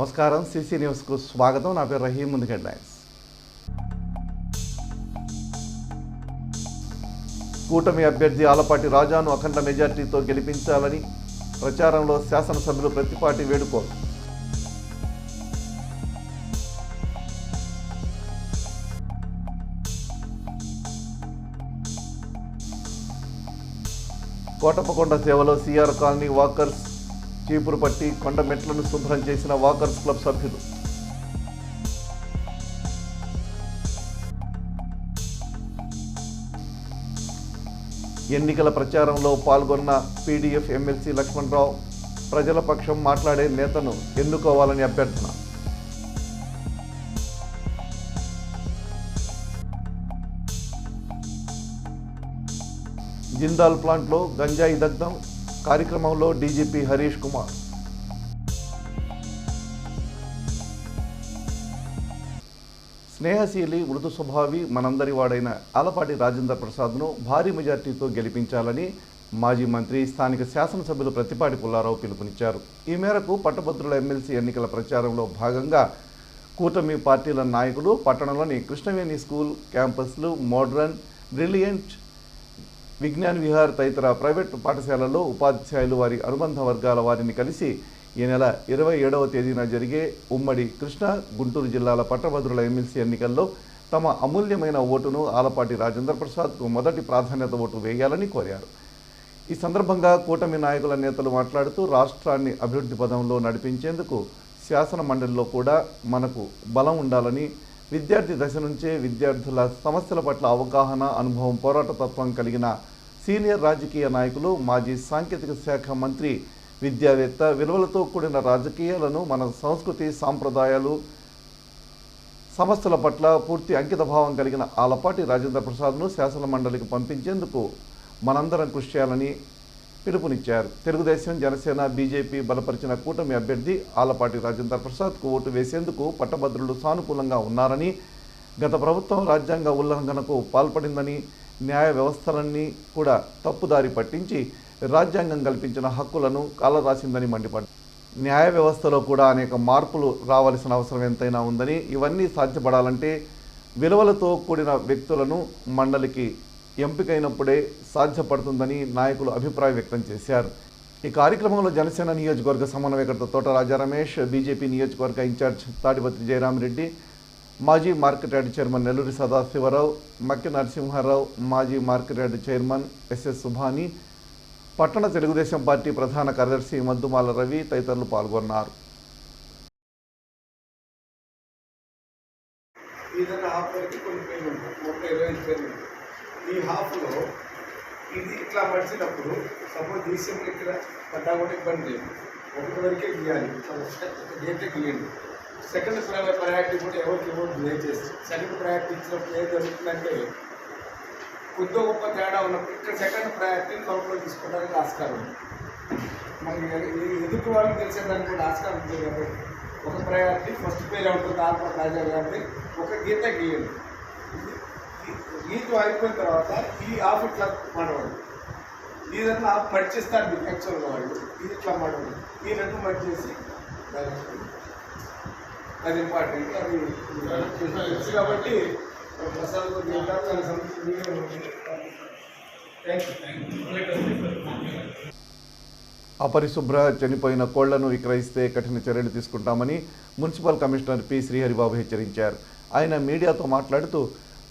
నమస్కారం. సిసి న్యూస్కు స్వాగతం. నా పేరు రహీం. ముందు హెడ్లైన్స్. కూటమి అభ్యర్థి ఆలపాటి రాజాను అఖండ మెజార్టీతో గెలిపించాలని ప్రచారంలో శాసనసభ్యులు ప్రతిపాటి వేడుకోలు. కోటప్పకొండ సేవలో సిఆర్ కాలనీ వాకర్స్ చీపురు పట్టి కొండ మెట్లను శుభ్రం చేసిన వాకర్స్ క్లబ్ సభ్యులు. ఎన్నికల ప్రచారంలో పాల్గొన్న పీడీఎఫ్ ఎమ్మెల్సీ లక్ష్మణరావు ప్రజల పక్షం మాట్లాడే నేతను ఎన్నుకోవాలని అభ్యర్థన. జిందాల్ ప్లాంట్లో గంజాయి దగ్ధం కార్యక్రమంలో డీజీపీ హరీష్ కుమార్. స్నేహశీలి మృదు స్వభావి మనందరి వాడైన ఆలపాటి రాజేంద్ర ప్రసాద్ను భారీ మెజార్టీతో గెలిపించాలని మాజీ మంత్రి స్థానిక శాసనసభ్యులు ప్రతిపాటి పుల్లారావు పిలుపునిచ్చారు. ఈ మేరకు పట్టభద్రుల ఎమ్మెల్సీ ఎన్నికల ప్రచారంలో భాగంగా కూటమి పార్టీల నాయకులు పట్టణంలోని కృష్ణవేణి స్కూల్ క్యాంపస్లు, మోడ్రన్, బ్రిలియంట్, విజ్ఞాన్ విహార్ తదితర ప్రైవేటు పాఠశాలల్లో ఉపాధ్యాయులు వారి అనుబంధ వర్గాల వారిని కలిసి ఈ నెల 27వ తేదీన జరిగే ఉమ్మడి కృష్ణా, గుంటూరు జిల్లాల పట్టభద్రుల ఎమ్మెల్సీ ఎన్నికల్లో తమ అమూల్యమైన ఓటును ఆలపాటి రాజేంద్ర ప్రసాద్కు మొదటి ప్రాధాన్యత ఓటు వేయాలని కోరారు. ఈ సందర్భంగా కూటమి నాయకుల నేతలు మాట్లాడుతూ రాష్ట్రాన్ని అభివృద్ధి పదంలో నడిపించేందుకు శాసన మండలిలో కూడా మనకు బలం ఉండాలని, విద్యార్థి దశ నుంచే విద్యార్థుల సమస్యల పట్ల అవగాహన, అనుభవం, పోరాట తత్వం కలిగిన సీనియర్ రాజకీయ నాయకులు, మాజీ సాంకేతిక శాఖ మంత్రి, విద్యావేత్త, విలువలతో కూడిన రాజకీయాలను, మన సంస్కృతి, సాంప్రదాయాలు, సమస్యల పట్ల పూర్తి అంకితభావం కలిగిన ఆలపాటి రాజేంద్ర ప్రసాద్ను శాసన మండలికి పంపించేందుకు మనందరం కృషి చేయాలని పిలుపునిచ్చారు. తెలుగుదేశం, జనసేన, బీజేపీ బలపరిచిన కూటమి అభ్యర్థి ఆలపాటి రాజేంద్ర ప్రసాద్కు ఓటు వేసేందుకు పట్టభద్రులు సానుకూలంగా ఉన్నారని, గత ప్రభుత్వం రాజ్యాంగ ఉల్లంఘనకు పాల్పడిందని, న్యాయ వ్యవస్థలన్నీ కూడా తప్పుదారి పట్టించి రాజ్యాంగం కల్పించిన హక్కులను కాలరాసిందని మండిపడ్డారు. న్యాయ వ్యవస్థలో కూడా అనేక మార్పులు రావాల్సిన అవసరం ఎంతైనా ఉందని, ఇవన్నీ సాధ్యపడాలంటే విలువలతో కూడిన వ్యక్తులను మండలికి ఎంపికైనప్పుడే సాధ్యపడుతుందని నాయకులు అభిప్రాయం వ్యక్తం చేశారు. ఈ కార్యక్రమంలో జనసేన నియోజకవర్గ సమన్వయకర్త తోట రాజా రమేష్, బీజేపీ నియోజకవర్గ ఇన్ఛార్జ్ తాడిపత్రి జయరామిరెడ్డి, మాజీ market yard chairman Nelluri Sadasivarao, Makki Narasimharao, మాజీ market yard chairman SS Subhani, పట్టణ తెలుగుదేశం పార్టీ ప్రధాన కార్యదర్శి మద్దుమాల రవి తదితరులు పాల్గొన్నారు. ఈ హాఫ్లో ఇది ఇట్లా మడిచినప్పుడు సపోజ్ ఈ సింపుల్ ఇక్కడ పడ్డా కూడా ఇబ్బంది లేదు. ఒకటి వరకే గీయాలి, గీతే గీయండి. సెకండ్ ప్రయారిటీ కూడా ఎవరికి ఎవరు ప్లే చేసి సెకండ్ ప్రయారిటీ ఇచ్చినప్పుడు ఏం జరుగుతుందంటే కొద్ది గొప్ప తేడా ఉన్నప్పుడు ఇక్కడ సెకండ్ ప్రయారిటీని కౌంట్లో తీసుకోవడానికి ఆస్కారం ఉంది. మనకి ఎదుటి వాళ్ళకి తెలిసేదానికి కూడా ఆస్కారం ఉంది కాబట్టి ఒక ప్రయారిటీ ఫస్ట్ పేరు ఉంటుంది ఆల్పాటి రాజా కాబట్టి ఒక గీత గీయండి. గీత అయిపోయిన తర్వాత ఈ ఆఫ్ ఇట్లా మడవండి, ఇదన్నా ఆఫ్ మడిచేస్తారు మీకు యాక్చువల్గా వాళ్ళు, ఇది ఇట్లా మడవండి. ఈ రెండు మడిచేసి అది ఇంపార్టెంట్. అది తెలుసు కాబట్టి ప్రసాద్ అపరిశుభ్ర చనిపోయిన కోళ్లను విక్రయిస్తే కఠిన చర్యలు తీసుకుంటామని మున్సిపల్ కమిషనర్ పి శ్రీహరిబాబు హెచ్చరించారు. ఆయన మీడియాతో మాట్లాడుతూ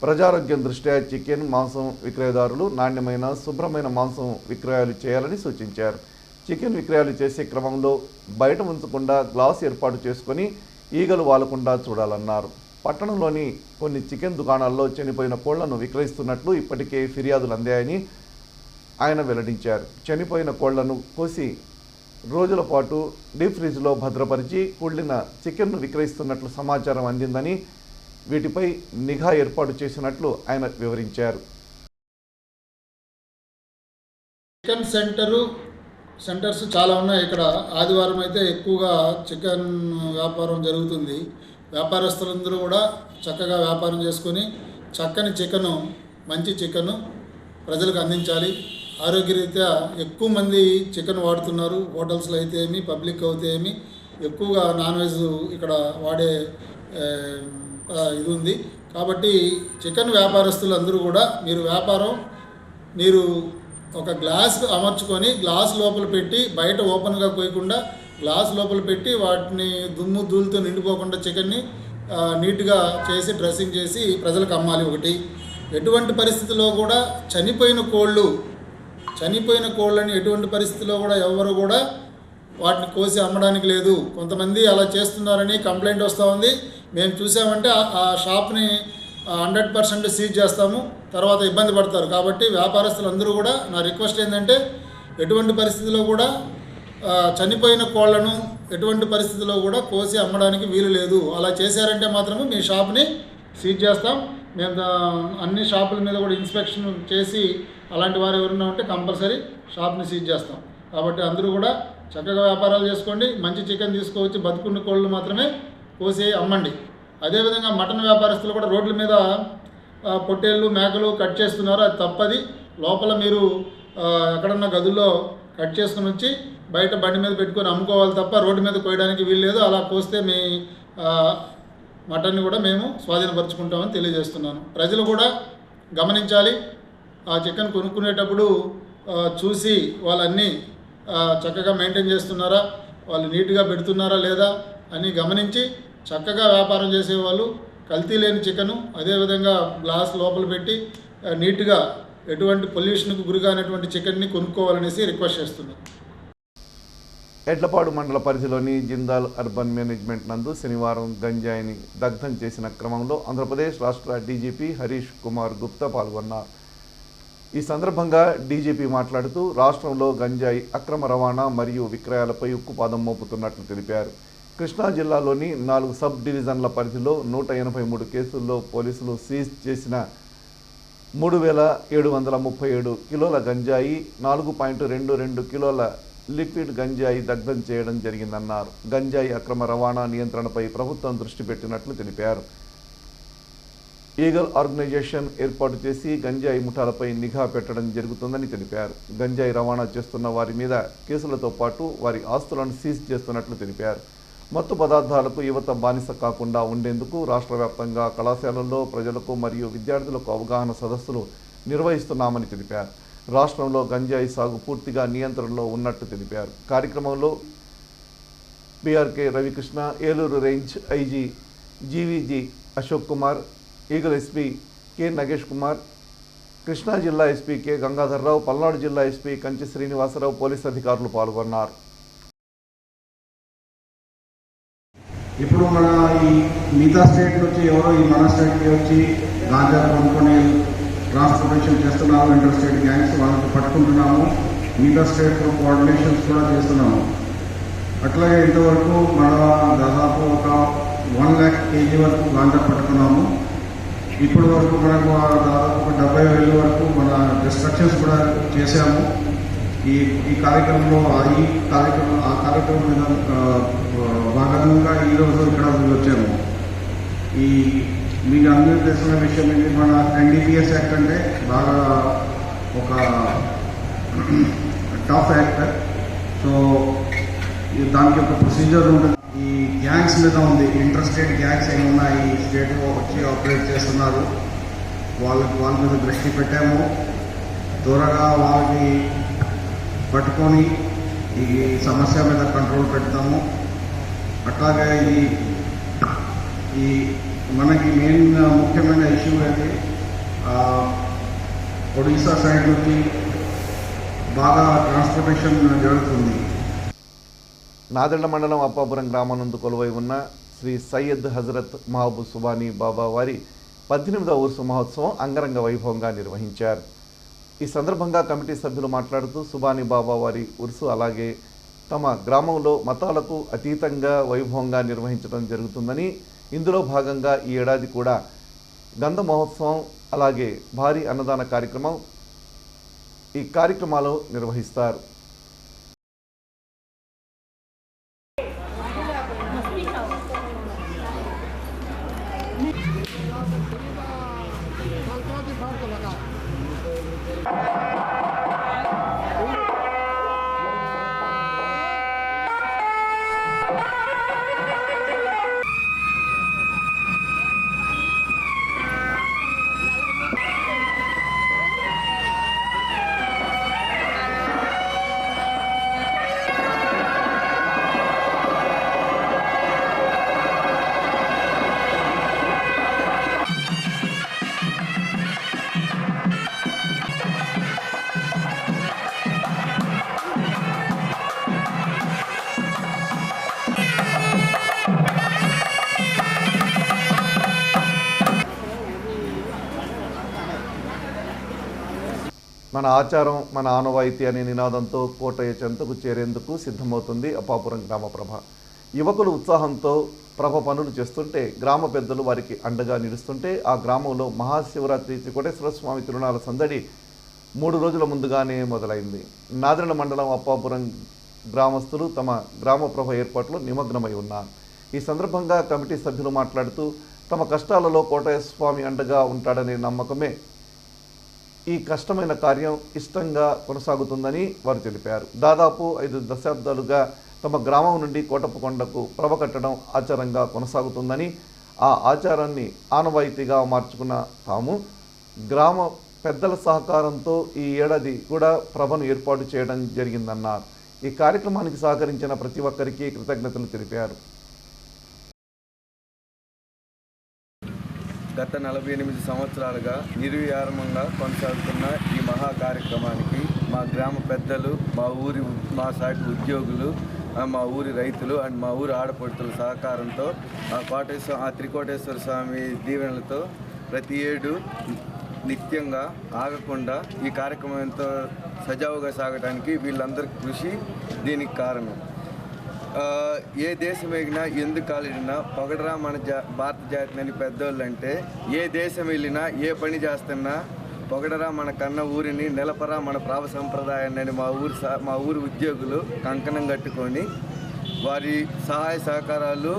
ప్రజారోగ్యం దృష్ట్యా చికెన్, మాంసం విక్రయదారులు నాణ్యమైన, శుభ్రమైన మాంసం విక్రయాలు చేయాలని సూచించారు. చికెన్ విక్రయాలు చేసే క్రమంలో బయట ఉంచకుండా గ్లాస్ ఏర్పాటు చేసుకొని ఈగలు వాలకుండా చూడాలన్నారు. పట్టణంలోని కొన్ని చికెన్ దుకాణాల్లో చనిపోయిన కోళ్లను విక్రయిస్తున్నట్లు ఇప్పటికే ఫిర్యాదులు అందాయని ఆయన వెల్లడించారు. చనిపోయిన కోళ్లను కోసి రోజుల పాటు డీప్ ఫ్రిడ్జ్లో భద్రపరిచి కుళ్ళిన చికెన్ను విక్రయిస్తున్నట్లు సమాచారం అందిందని, వీటిపై నిఘా ఏర్పాటు చేసినట్లు ఆయన వివరించారు. చికెన్ సెంటర్స్ చాలా ఉన్నాయి. ఇక్కడ ఆదివారం అయితే ఎక్కువగా చికెన్ వ్యాపారం జరుగుతుంది. వ్యాపారస్తులందరూ కూడా చక్కగా వ్యాపారం చేసుకొని చక్కని చికెను, మంచి చికెను ప్రజలకు అందించాలి. ఆరోగ్యరీత్యా ఎక్కువ మంది చికెన్ వాడుతున్నారు. హోటల్స్లో అయితే ఏమి, పబ్లిక్ అయితే ఏమి, ఎక్కువగా నాన్ వెజ్ ఇక్కడ వాడే ఇది ఉంది. కాబట్టి చికెన్ వ్యాపారస్తులు అందరూ కూడా మీరు ఒక గ్లాస్ అమర్చుకొని గ్లాస్ లోపల పెట్టి బయట ఓపెన్గా పోయకుండా గ్లాస్ లోపల పెట్టి వాటిని దుమ్ము ధూళితో నిండిపోకుండా చికెన్ని నీట్గా చేసి డ్రెస్సింగ్ చేసి ప్రజలకు అమ్మాలి. ఒకటి, ఎటువంటి పరిస్థితిలో కూడా చనిపోయిన కోళ్ళని ఎటువంటి పరిస్థితిలో కూడా ఎవరు కూడా వాటిని కోసి అమ్మడానికి లేదు. కొంతమంది అలా చేస్తున్నారని కంప్లైంట్ వస్తూ ఉంది. మేము చూసామంటే ఆ షాప్ని 100% సీజ్ చేస్తాము, తర్వాత ఇబ్బంది పడతారు. కాబట్టి వ్యాపారస్తులందరూ కూడా నా రిక్వెస్ట్ ఏంటంటే ఎటువంటి పరిస్థితిలో కూడా చనిపోయిన కోళ్లను ఎటువంటి పరిస్థితిలో కూడా కోసి అమ్మడానికి వీలు లేదు. అలా చేశారంటే మాత్రమే మీ షాప్ని సీజ్ చేస్తాం. మేము అన్ని షాపుల మీద కూడా ఇన్స్పెక్షన్ చేసి అలాంటి వారు ఎవరైనా ఉంటే కంపల్సరీ షాప్ని సీజ్ చేస్తాం. కాబట్టి అందరూ కూడా చక్కగా వ్యాపారాలు చేసుకోండి. మంచి చికెన్ తీసుకోవచ్చి బతుకున్న కోళ్ళు మాత్రమే కోసి అమ్మండి. అదేవిధంగా మటన్ వ్యాపారస్తులు కూడా రోడ్ల మీద పొట్టేళ్ళు మేకలు కట్ చేస్తున్నారు. అది తప్పది. లోపల మీరు ఎక్కడన్నా గదుల్లో కట్ చేసుకుని వచ్చి బయట బండి మీద పెట్టుకొని అమ్ముకోవాలి తప్ప రోడ్డు మీద కోయడానికి వీలు లేదు. అలా కోస్తే మీ మటన్ని కూడా మేము స్వాధీనపరుచుకుంటామని తెలియజేస్తున్నాను. ప్రజలు కూడా గమనించాలి. ఆ చికెన్ కొనుక్కునేటప్పుడు చూసి వాళ్ళన్నీ చక్కగా మెయింటైన్ చేస్తున్నారా, వాళ్ళు నీట్గా పెడుతున్నారా లేదా అని గమనించి చక్కగా వ్యాపారం చేసేవాళ్ళు కల్తీ లేని చికెను అదేవిధంగా గ్లాస్ లోపల పెట్టి నీట్గా ఎటువంటి పొల్యూషన్కు గురిగానటువంటి చికెన్ని కొనుక్కోవాలనేసి రిక్వెస్ట్ చేస్తున్నాను. ఎడ్లపాడు మండల పరిధిలోని జిందాల్ అర్బన్ మేనేజ్మెంట్ నందు శనివారం గంజాయిని దగ్ధం చేసిన క్రమంలో ఆంధ్రప్రదేశ్ రాష్ట్ర డీజీపీ హరీష్ కుమార్ గుప్తా పాల్గొన్నారు. ఈ సందర్భంగా డీజీపీ మాట్లాడుతూ రాష్ట్రంలో గంజాయి అక్రమ రవాణా మరియు విక్రయాలపై ఉక్కుపాదం మోపుతున్నట్లు తెలిపారు. కృష్ణా జిల్లాలోని 4 సబ్ డివిజన్ల పరిధిలో 183 కేసుల్లో పోలీసులు సీజ్ చేసిన 3737 కిలోల గంజాయి, 4.22 కిలోల లిక్విడ్ గంజాయి దగ్ధం చేయడం జరిగిందన్నారు. గంజాయి అక్రమ రవాణా నియంత్రణపై ప్రభుత్వం దృష్టి పెట్టినట్లు తెలిపారు. ఈగల్ ఆర్గనైజేషన్ ఏర్పాటు చేసి గంజాయి ముఠాలపై నిఘా పెట్టడం జరుగుతుందని తెలిపారు. గంజాయి రవాణా చేస్తున్న వారి మీద కేసులతో పాటు వారి ఆస్తులను సీజ్ చేస్తున్నట్లు తెలిపారు. మత్తు పదార్థాలకు యువత బానిస కాకుండా ఉండేందుకు రాష్ట్ర వ్యాప్తంగా కళాశాలల్లో ప్రజలకు మరియు విద్యార్థులకు అవగాహన సదస్సులు నిర్వహిస్తున్నామని తెలిపారు. రాష్ట్రంలో గంజాయి సాగు పూర్తిగా నియంత్రణలో ఉన్నట్టు తెలిపారు. కార్యక్రమంలో BRK Ravikrishna, Eluru range IG GVG Ashok Kumar, eagle SP K Nagesh Kumar, Krishna జిల్లా ఎస్పీ కె గంగాధర్రావు, పల్నాడు జిల్లా ఎస్పీ కంచి శ్రీనివాసరావు, పోలీసు అధికారులు పాల్గొన్నారు. ఇప్పుడు మన ఈ మిగతా స్టేట్ నుంచి ఎవరో ఈ మన స్టేట్కి వచ్చి గాంజా కొనుక్కొని ట్రాన్స్పోర్టేషన్ చేస్తున్నాము, ఇంటర్ స్టేట్ గ్యాంగ్స్ వాళ్ళకి పట్టుకుంటున్నాము. మిగతా స్టేట్లో కోఆర్డినేషన్స్ కూడా చేస్తున్నాము. అట్లాగే ఇంతవరకు మన దాదాపు ఒక 1 lakh kg వరకు గాంజా పట్టుకున్నాము. ఇప్పటి వరకు మనకు దాదాపు 70,000 వరకు మన డిస్ట్రక్షన్స్ కూడా చేశాము. ఈ కార్యక్రమంలో ఆ కార్యక్రమం మీద భాగంగా ఈరోజు ఇక్కడ వచ్చాము. మీకు అందరూ తెలిసిన విషయం ఏంటి, మన NDPS యాక్ట్ అంటే బాగా ఒక టఫ్ యాక్ట్. సో దానికి ఒక ప్రొసీజర్ ఉంటుంది. ఈ గ్యాంగ్స్ మీద ఉంది. ఇంటర్ స్టేట్ గ్యాంగ్స్ ఏమన్నా ఈ స్టేట్లో వచ్చి ఆపరేట్ చేస్తున్నారు, వాళ్ళ మీద దృష్టి పెట్టాము. త్వరగా వాళ్ళకి పట్టుకొని ఈ సమస్య మీద కంట్రోల్ పెడతాము. అట్లాగే ఈ మనకి మెయిన్ ముఖ్యమైన ఇష్యూ అయితే ఒడిశా సైడ్ నుంచి బాగా ట్రాన్స్పోర్టేషన్ జరుగుతుంది. నాదెళ్ల మండలం అప్పాపురం గ్రామం నందు కొలువై ఉన్న శ్రీ సయ్యద్ హజరత్ మహబూబ్ సుబానీ బాబా వారి 18వ ఉర్సు మహోత్సవం అంగరంగ వైభవంగా నిర్వహించారు. ఈ సందర్భంగా కమిటీ సభ్యులు మాట్లాడుతూ సుబానీ బాబా వారి ఉర్సు అలాగే తమ గ్రామంలో మతాలకు అతీతంగా వైభవంగా నిర్వహించడం జరుగుతుందని, ఇందులో భాగంగా ఈ ఏడాది కూడా గంధ మహోత్సవం అలాగే భారీ అన్నదాన కార్యక్రమం ఈ కార్యక్రమాలు నిర్వహిస్తారు. మన ఆచారం మన ఆనవాయితీ అనే నినాదంతో కోటయ్య చెంతకు చేరేందుకు సిద్ధమవుతుంది అప్పాపురం గ్రామ ప్రభ. యువకులు ఉత్సాహంతో ప్రభ పనులు చేస్తుంటే గ్రామ పెద్దలు వారికి అండగా నిలుస్తుంటే ఆ గ్రామంలో మహాశివరాత్రి త్రికోటేశ్వర స్వామి తిరునాళ్ళ సందడి 3 రోజుల ముందుగానే మొదలైంది. నాదెండ్ల మండలం అప్పాపురం గ్రామస్తులు తమ గ్రామ ప్రభ ఏర్పాట్లో నిమగ్నమై ఉన్నారు. ఈ సందర్భంగా కమిటీ సభ్యులు మాట్లాడుతూ తమ కష్టాలలో కోటయ్య స్వామి అండగా ఉంటాడనే నమ్మకమే ఈ కష్టమైన కార్యం ఇష్టంగా కొనసాగుతుందని వారు తెలిపారు. దాదాపు 5 దశాబ్దాలుగా తమ గ్రామం నుండి కోటప్పకొండకు ప్రభ కట్టడం ఆచారంగా కొనసాగుతుందని, ఆ ఆచారాన్ని ఆనవాయితీగా మార్చుకున్న తాము గ్రామ పెద్దల సహకారంతో ఈ ఏడాది కూడా ప్రభను ఏర్పాటు చేయడం జరిగిందన్నారు. ఈ కార్యక్రమానికి సహకరించిన ప్రతి ఒక్కరికి కృతజ్ఞతలు తెలిపారు. గత 48 సంవత్సరాలుగా నిర్విరామంగా కొనసాగుతున్న ఈ మహా కార్యక్రమానికి మా గ్రామ పెద్దలు, మా సాటి ఉద్యోగులు, మా ఊరి రైతులు అండ్ మా ఊరి ఆడపడుతుల సహకారంతో ఆ త్రికోటేశ్వర స్వామి దీవెనలతో ప్రతి ఏడు నిత్యంగా ఆగకుండా ఈ కార్యక్రమం ఎంతో సజావుగా సాగడానికి వీళ్ళందరి కృషి దీనికి కారణం. ఏ దేశం ఎగినా ఎందుకు కాలినా పొగడరా మన భారత జాతిని పెద్దోళ్ళు అంటే, ఏ దేశం వెళ్ళినా ఏ పని చేస్తున్నా పొగడరా మన కన్న ఊరిని, నిలపరా మన ప్రావ సంప్రదాయాన్ని మా ఊరి ఉద్యోగులు కంకణం కట్టుకొని వారి సహాయ సహకారాలు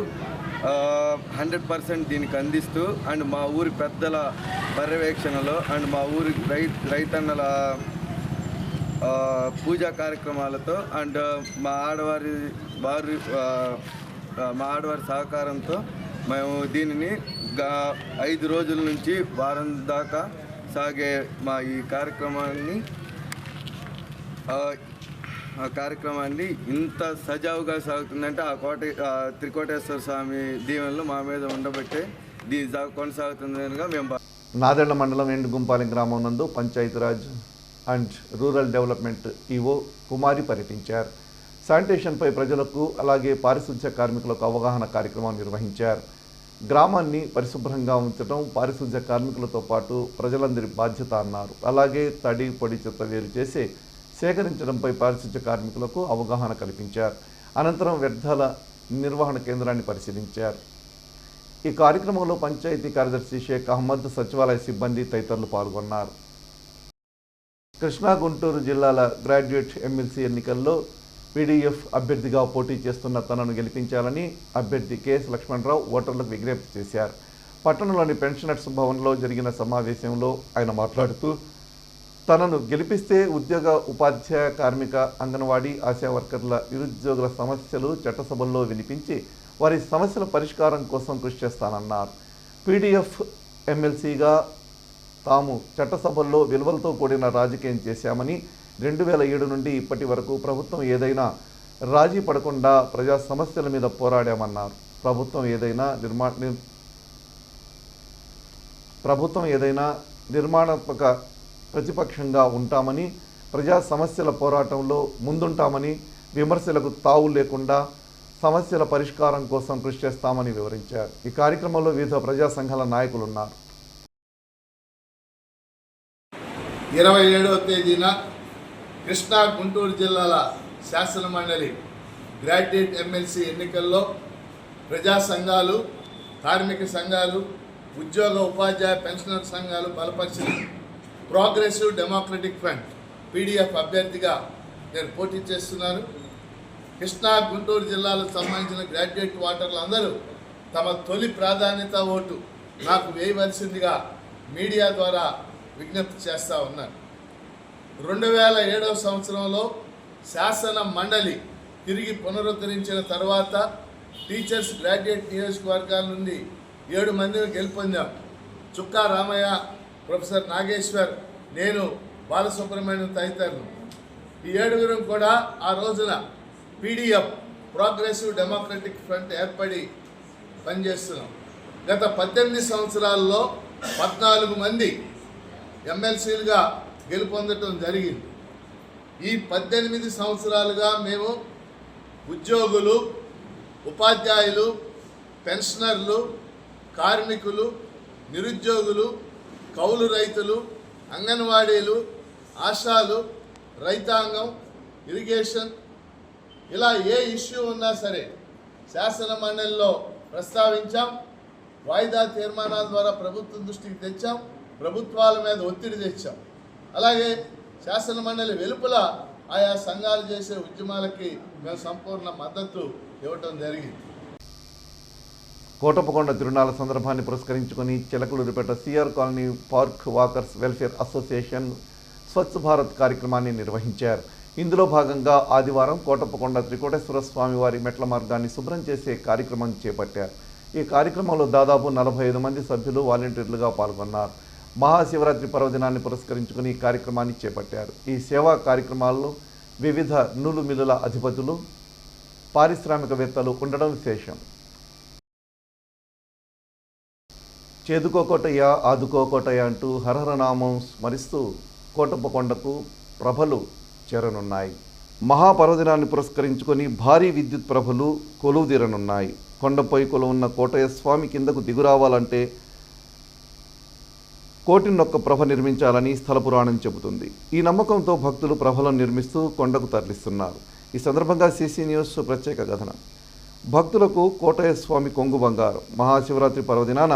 100% దీనికి అందిస్తూ అండ్ మా ఊరి పెద్దల పర్యవేక్షణలో అండ్ మా ఊరి రైతన్నల పూజా కార్యక్రమాలతో అండ్ మా ఆడవారి సహకారంతో మేము దీనిని 5 రోజుల నుంచి వారం దాకా సాగే మా ఈ కార్యక్రమాన్ని ఇంత సజావుగా సాగుతుందంటే త్రికోటేశ్వర స్వామి దీవెనలు మా మీద ఉండబట్టే కొనసాగుతుందనిగా మేము. నాదెండ్ల మండలం ఎండుగుంపాలెం గ్రామం నందు Panchayatiraj and rural development EO Kumari పర్యటించారు. శానిటేషన్పై ప్రజలకు అలాగే పారిశుధ్య కార్మికులకు అవగాహన కార్యక్రమం నిర్వహించారు. గ్రామాన్ని పరిశుభ్రంగా ఉంచడం పారిశుధ్య కార్మికులతో పాటు ప్రజలందరి బాధ్యత అన్నారు. అలాగే తడి పొడి చెత్త వేరు చేసి సేకరించడంపై పారిశుధ్య కార్మికులకు అవగాహన కల్పించారు. అనంతరం వ్యర్థాల నిర్వహణ కేంద్రాన్ని పరిశీలించారు. ఈ కార్యక్రమంలో పంచాయతీ కార్యదర్శి షేక్ అహ్మద్, సచివాలయ సిబ్బంది తదితరులు పాల్గొన్నారు. కృష్ణా గుంటూరు జిల్లాల గ్రాడ్యుయేట్ ఎమ్మెల్సీ ఎన్నికల్లో పీడీఎఫ్ అభ్యర్థిగా పోటీ చేస్తున్న తనను గెలిపించాలని అభ్యర్థి కెఎస్ లక్ష్మణరావు ఓటర్లకు విజ్ఞప్తి చేశారు. పట్టణంలోని పెన్షనర్స్ భవన్లో జరిగిన సమావేశంలో ఆయన మాట్లాడుతూ తనను గెలిపిస్తే ఉద్యోగ, ఉపాధ్యాయ, కార్మిక, అంగన్వాడీ, ఆశా వర్కర్ల, నిరుద్యోగుల సమస్యలు చట్టసభల్లో వినిపించి వారి సమస్యల పరిష్కారం కోసం కృషి చేస్తానన్నారు. పీడీఎఫ్ ఎమ్మెల్సీగా తాము చట్టసభల్లో విలువలతో కూడిన రాజకీయం చేశామని, 2007 నుండి ఇప్పటి వరకు ప్రభుత్వం ఏదైనా రాజీ పడకుండా ప్రజా సమస్యల మీద పోరాడామన్నారు. ప్రభుత్వం ఏదైనా నిర్మాణాత్మక ప్రతిపక్షంగా ఉంటామని, ప్రజా సమస్యల పోరాటంలో ముందుంటామని, విమర్శలకు తావు లేకుండా సమస్యల పరిష్కారం కోసం కృషి చేస్తామని వివరించారు. ఈ కార్యక్రమంలో వివిధ ప్రజా సంఘాల నాయకులు ఉన్నారు. 27వ తేదీన కృష్ణా గుంటూరు జిల్లాల శాసనమండలి గ్రాడ్యుయేట్ ఎమ్మెల్సీ ఎన్నికల్లో ప్రజా సంఘాలు, కార్మిక సంఘాలు, ఉద్యోగ, ఉపాధ్యాయ, పెన్షనర్ సంఘాలు బలపరిచిన ప్రోగ్రెసివ్ డెమోక్రటిక్ ఫ్రంట్ పీడీఎఫ్ అభ్యర్థిగా నేను పోటీ చేస్తున్నాను. కృష్ణా గుంటూరు జిల్లాలకు సంబంధించిన గ్రాడ్యుయేట్ ఓటర్లు అందరూ తమ తొలి ప్రాధాన్యత ఓటు నాకు వేయవలసిందిగా మీడియా ద్వారా విజ్ఞప్తి చేస్తూ ఉన్నారు. 2007వ సంవత్సరంలో శాసన మండలి తిరిగి పునరుద్ధరించిన తర్వాత టీచర్స్ గ్రాడ్యుయేట్ నియోజకవర్గాల నుండి 7 మందిని గెలుపొందాం. చుక్కా రామయ్య, ప్రొఫెసర్ నాగేశ్వర్, నేను, బాలసుబ్రహ్మణ్యం తదితరులు. ఈ 7గురం కూడా ఆ రోజున పీడీఎఫ్ ప్రోగ్రెసివ్ డెమోక్రటిక్ ఫ్రంట్ ఏర్పడి పనిచేస్తున్నాం. గత 18 సంవత్సరాల్లో 14 మంది ఎమ్మెల్సీలుగా గెలుపొందటం జరిగింది. ఈ 18 సంవత్సరాలుగా మేము ఉద్యోగులు, ఉపాధ్యాయులు, పెన్షనర్లు, కార్మికులు, నిరుద్యోగులు, కౌలు రైతులు, అంగన్వాడీలు, ఆశాలు, రైతాంగం, ఇరిగేషన్, ఇలా ఏ ఇష్యూ ఉన్నా సరే శాసన మండలిలో ప్రస్తావించాం. వాయిదా తీర్మానాల ద్వారా ప్రభుత్వం దృష్టికి తెచ్చాం, ప్రభుత్వాల మీద ఒత్తిడి తెచ్చాం. అలాగే శాసన మండలి వెలుపల ఆయా సంఘాలు చేసే ఉద్యమాలకి మేము సంపూర్ణ మద్దతు ఇవ్వటం జరిగింది. కోటప్పకొండ తిరునాళ్ళ సందర్భాన్ని పురస్కరించుకొని Chilakaluripet CR colony park walkers welfare association Swachh Bharat కార్యక్రమాన్ని నిర్వహించారు. ఇందులో భాగంగా ఆదివారం కోటప్పకొండ త్రికోటేశ్వర స్వామి వారి మెట్ల మార్గాన్ని శుభ్రం చేసే కార్యక్రమం చేపట్టారు. ఈ కార్యక్రమంలో దాదాపు 45 మంది సభ్యులు వాలంటీర్లుగా పాల్గొన్నారు. మహాశివరాత్రి పర్వదినాన్ని పురస్కరించుకుని ఈ కార్యక్రమాన్ని చేపట్టారు. ఈ సేవా కార్యక్రమాల్లో వివిధ నూలు మిల్లుల అధిపతులు, పారిశ్రామికవేత్తలు ఉండడం విశేషం. చేదుకోకోటయ్య ఆదుకోకోటయ్య అంటూ హరహరనామం స్మరిస్తూ కోటప్పకొండకు ప్రభలు చేరనున్నాయి. మహాపర్వదినాన్ని పురస్కరించుకొని భారీ విద్యుత్ ప్రభలు కొలువుదీరనున్నాయి. కొండపై కొలువున్న కోటయ్య స్వామి కిందకు దిగురావాలంటే కోటిన్నొక్క ప్రభ నిర్మించాలని స్థల పురాణం చెబుతుంది. ఈ నమ్మకంతో భక్తులు ప్రభలను నిర్మిస్తూ కొండకు తరలిస్తున్నారు. ఈ సందర్భంగా సిసి న్యూస్ ప్రత్యేక కథనం. భక్తులకు కోటయ్య స్వామి కొంగు బంగారం. మహాశివరాత్రి పర్వదినాన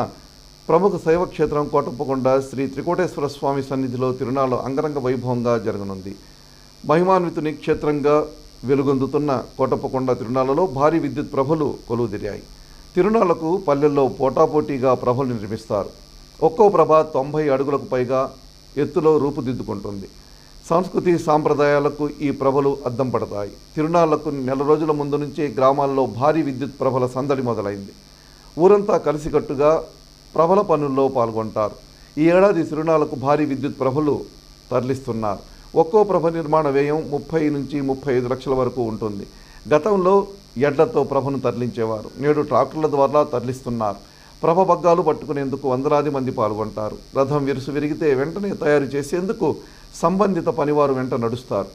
ప్రముఖ శైవక్షేత్రం కోటప్పకొండ శ్రీ త్రికోటేశ్వర స్వామి సన్నిధిలో తిరునాళ్ళు అంగరంగ వైభవంగా జరగనుంది. మహిమాన్వితుని క్షేత్రంగా వెలుగొందుతున్న కోటప్పకొండ తిరునాళ్లలో భారీ విద్యుత్ ప్రభలు కొలువుదిరాయి. తిరునాళ్లకు పల్లెల్లో పోటాపోటీగా ప్రభలు నిర్మిస్తారు. ఒక్కో ప్రభ 90 అడుగులకు పైగా ఎత్తులో రూపుదిద్దుకుంటుంది. సంస్కృతి సాంప్రదాయాలకు ఈ ప్రభలు అద్దం పడతాయి. తిరునాళ్లకు నెల రోజుల ముందు నుంచే గ్రామాల్లో భారీ విద్యుత్ ప్రభల సందడి మొదలైంది. ఊరంతా కలిసికట్టుగా ప్రభల పనుల్లో పాల్గొంటారు. ఈ ఏడాది తిరునాళ్లకు భారీ విద్యుత్ ప్రభలు తరలిస్తున్నారు. ఒక్కో ప్రభ నిర్మాణ వ్యయం 30 నుంచి 35 లక్షల వరకు ఉంటుంది. గతంలో ఎడ్లతో ప్రభను తరలించేవారు. నేడు ట్రాక్టర్ల ద్వారా తరలిస్తున్నారు. ప్రభ బగ్గాలు పట్టుకునేందుకు వందలాది మంది పాల్గొంటారు. రథం విరుసు విరిగితే వెంటనే తయారు చేసేందుకు సంబంధిత పనివారు వెంట నడుస్తారు.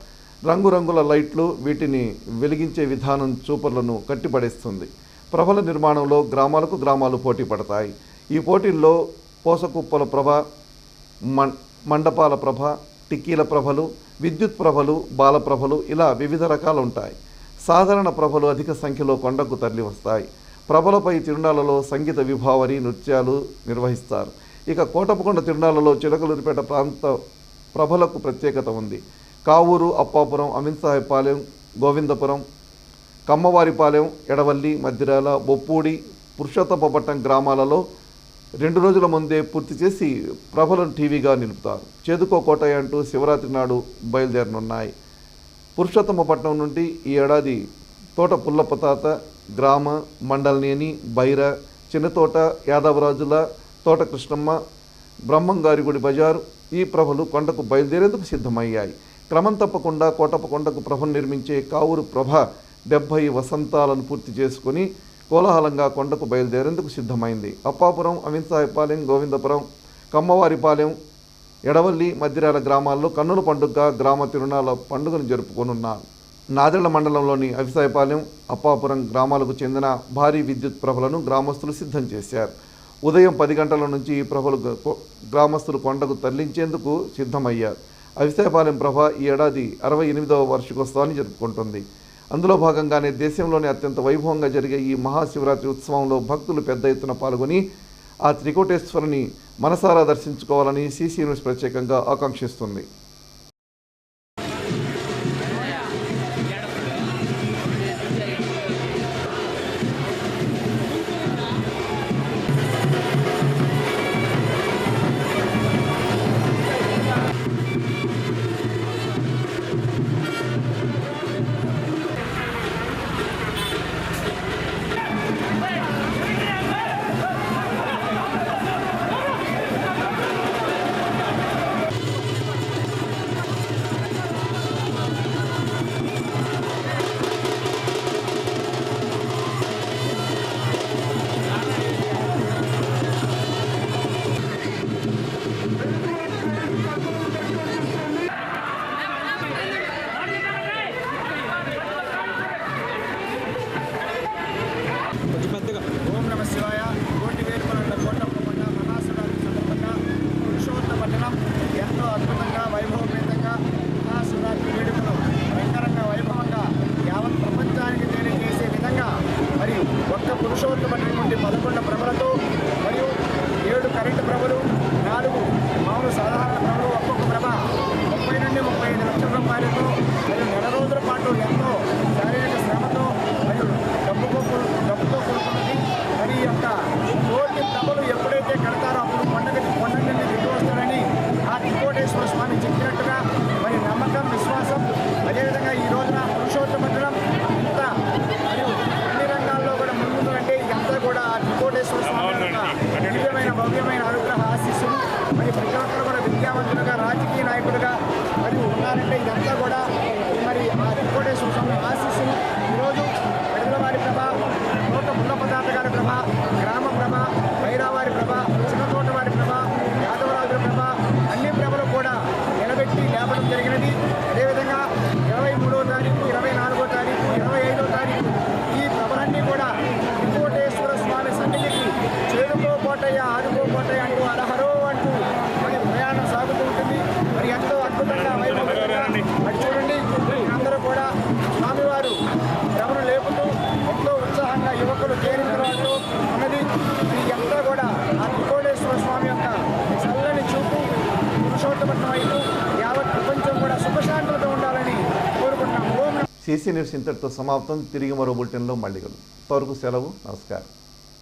రంగురంగుల లైట్లు వీటిని వెలిగించే విధానం చూపర్లను కట్టిపడేస్తుంది. ప్రభల నిర్మాణంలో గ్రామాలకు గ్రామాలు పోటీ పడతాయి. ఈ పోటీల్లో పోసకుప్పల ప్రభ, మండపాల ప్రభ, టిక్కీల ప్రభలు, విద్యుత్ ప్రభలు, బాలప్రభలు ఇలా వివిధ రకాలు ఉంటాయి. సాధారణ ప్రభలు అధిక సంఖ్యలో కొండకు తరలి వస్తాయి. ప్రభలపై తిరునాళ్లలో సంగీత విభావరి నృత్యాలు నిర్వహిస్తారు. ఇక కోటప్పకొండ తిరునాళ్లలో చిలకలూరిపేట ప్రాంత ప్రభలకు ప్రత్యేకత ఉంది. కావూరు, అప్పాపురం, అమీన్సాహెబ్పాలెం, గోవిందపురం, కమ్మవారిపాలెం, ఎడవల్లి, మద్దిరాల, బొప్పూడి, పురుషోత్తపట్నం గ్రామాలలో 2 రోజుల ముందే పూర్తి చేసి ప్రభలను టీవీగా నిలుపుతారు. చేదుకో కోటయ్య అంటూ శివరాత్రి నాడు బయలుదేరనున్నాయి. పురుషోత్తమపట్నం నుండి ఈ ఏడాది తోట పుల్లపతాత, గ్రామ, మండలనేని, బైర, చిన్నతోట, యాదవరాజుల, తోట కృష్ణమ్మ, బ్రహ్మంగారిగుడి బజారు ఈ ప్రభలు కొండకు బయలుదేరేందుకు సిద్ధమయ్యాయి. క్రమం తప్పకుండా కోటప్పకొండకు ప్రభను నిర్మించే కావూరు ప్రభ 70 వసంతాలను పూర్తి చేసుకుని కోలాహలంగా కొండకు బయలుదేరేందుకు సిద్ధమైంది. అప్పాపురం, అమీన్సాహెబ్పాలెం, గోవిందపురం, కమ్మవారిపాలెం, ఎడవల్లి, మద్దిరాల గ్రామాల్లో కన్నుల పండుగగా గ్రామ తిరునాళ్ళ పండుగను జరుపుకోనున్నారు. నాదెళ్ల మండలంలోని అవిసాయపాలెం, అప్పాపురం గ్రామాలకు చెందిన భారీ విద్యుత్ ప్రభలను గ్రామస్తులు సిద్ధం చేశారు. ఉదయం 10 గంటల నుంచి ఈ ప్రభలు గ్రామస్తులు కొండకు తరలించేందుకు సిద్ధమయ్యారు. అవిసాయపాలెం ప్రభ ఈ ఏడాది 68వ వార్షికోత్సవాన్ని జరుపుకుంటుంది. అందులో భాగంగానే దేశంలోనే అత్యంత వైభవంగా జరిగే ఈ మహాశివరాత్రి ఉత్సవంలో భక్తులు పెద్ద ఎత్తున పాల్గొని ఆ త్రికోటేశ్వరుని మనసారా దర్శించుకోవాలని సిసి న్యూస్ ప్రత్యేకంగా ఆకాంక్షిస్తుంది. ప్రభ, గ్రామ ప్రభ, వైరావారి ప్రభ, చిన్నతోటవారి ప్రభ, యాదవరాజుల ప్రభ అన్ని ప్రభలు కూడా నిలబెట్టి లేపడం జరిగినది. అదేవిధంగా 23వ తారీఖు, 24వ తారీఖు, 25వ తారీఖు ఈ ప్రభలన్నీ కూడా వెంకటేశ్వర స్వామి సన్నిధికి చేరుకోపోటయ్య, ఆదుకోపోటయ్య అంటూ అరహరో అంటూ మరి ప్రయాణం సాగుతూ ఉంటుంది. మరి ఎంతో అద్భుతంగా వైభవంగా అటు చూడండి, అందరూ కూడా స్వామివారు ప్రభను లేపుతూ ఎంతో ఉత్సాహంగా యువకులు కేరింతలు ఉన్నది. ఇది ఎంతో కూడా ఆ వెంకటేశ్వర స్వామి యొక్క చల్లని చూపు పురుషోత్తమత్వం అయితూ యావత్ ప్రపంచం కూడా సుఖశాంతులతో ఉండాలని కోరుకుంటున్నాం. ఓం సీసీ న్యూస్ ఇంతటితో సమాప్తం. తిరిగి మరో బులెటిన్లో మళ్ళీ కలుద్దాం. అంతవరకు సెలవు. నమస్కారం.